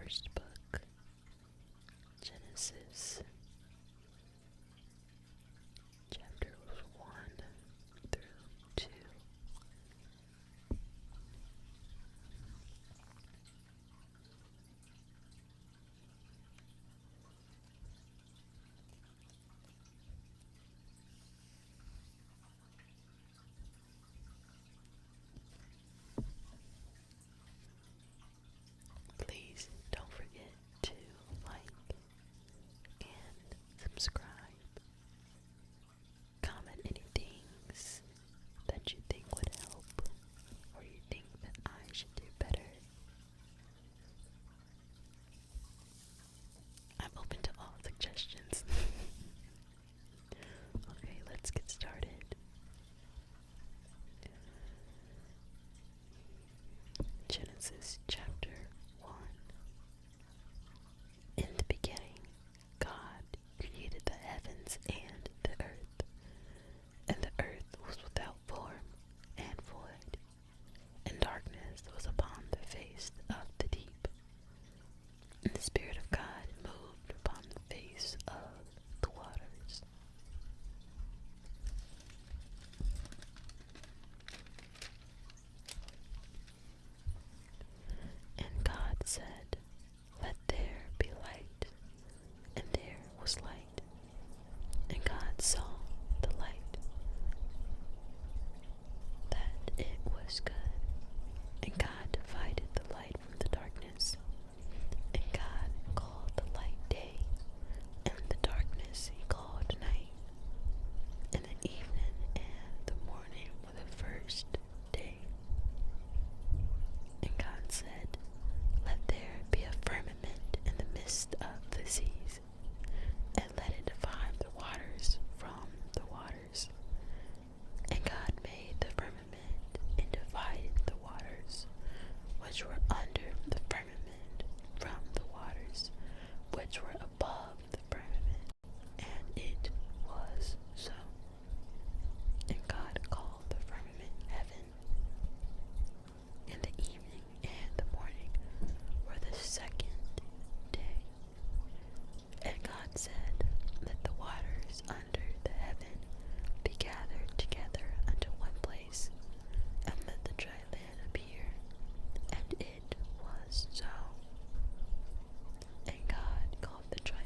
first book, Genesis, chapter 1 through 2. Please don't forget to like and subscribe. Comment any things that you think would help or you think that I should do better. I'm open to all suggestions. Okay, let's get started. Genesis chapter 1. In the beginning, God created the heavens and the earth was without form and void, and darkness was upon the face of the deep. And the Spirit of God moved upon the face of the waters. And God said, "Let there be light," and there was light. And God saw the light, that it was good. And God divided the light from the darkness. And God called the light day, and the darkness he called night. And the evening and the morning were the first day. And God said, "Let there be a firmament in the midst of the seas, and let it divide the waters from the waters." And God made the firmament and divided the waters which were under the firmament from the waters which were above the firmament. And it was so. And God called the firmament heaven. And the evening and the morning were the second day. And God said, "Let the waters under the heaven be gathered together unto one place, and let the dry land appear." And it was so. And God called the dry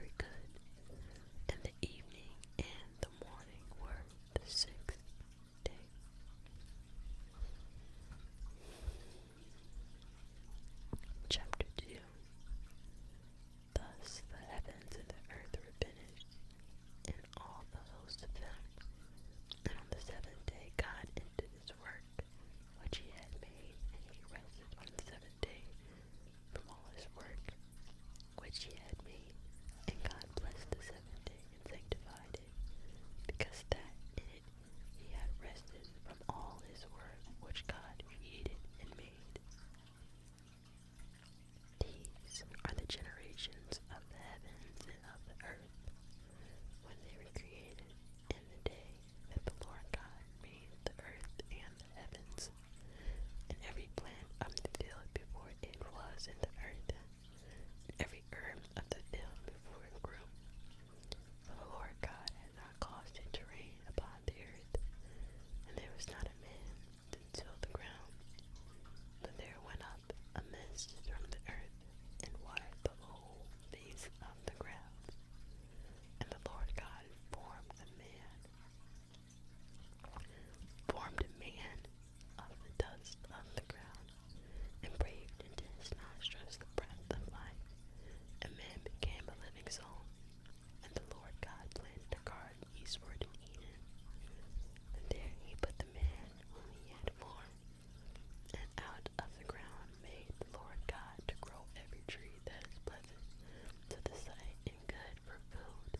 very good. And the evening and the morning were the sixth day. Chapter 2. Thus the heavens and the earth were finished, and all the host of them. And on the seventh day God ended his work which he had made, and he rested on the seventh day from all his work which he had made. And God blessed the seventh day and sanctified it, because that in it he had rested from all his work which God created and made. These are the generations of the heavens and of the earth, when they were created, in the day that the Lord God made the earth and the heavens, and every plant of the field before it was in the earth, and every herb of the field before it grew. For the Lord God had not caused it to rain upon the earth, and there was not a man to till the ground. But there went up a mist from the earth, and watered the whole face of the ground. And the Lord God formed a man of the dust of the ground, and breathed into his nostrils the breath of life, and man became a living soul. And the Lord God planted a garden eastward in Eden, and there he put the man whom he had formed. And out of the ground made the Lord God to grow every tree that is pleasant to the sight and good for food,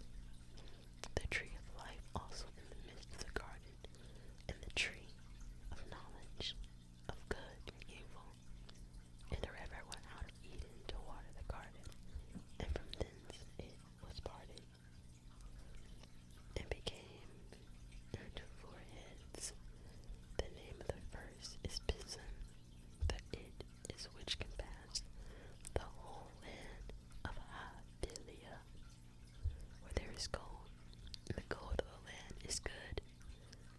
the tree of life also in the midst of the garden, and the tree of knowledge of good and evil. And the river went out of Eden to water the garden, and from thence it was parted, and became into four heads. The name of the first is Pison, that it is which compassed the whole land of Havilah, where there is gold, and the gold of the land is good.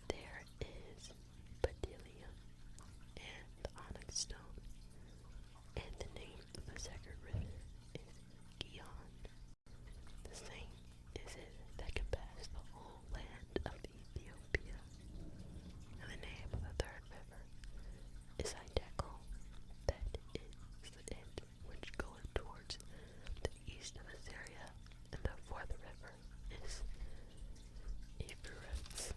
There is bdellium, and the onyx stone. And the name of the second river is Gihon. The same is it that compassed the whole land of Ethiopia. And the name of the third river is Hiddekel, that is it which goeth towards the east of Assyria. And the fourth river is Euphrates.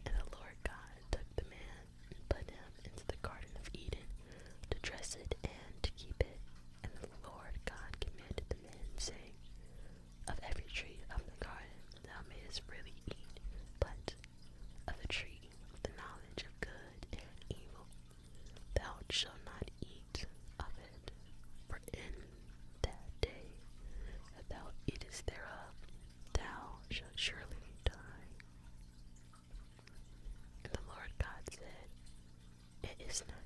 And the Lord God took the man and put him into the garden of Eden to dress it and to keep it. And the Lord God commanded the man, saying, of every tree of the garden thou mayest freely eat, but of the tree of the knowledge of good and evil thou shalt not eat of it, for in that day that thou eatest thereof thou shalt surely die. And the Lord God said, it is not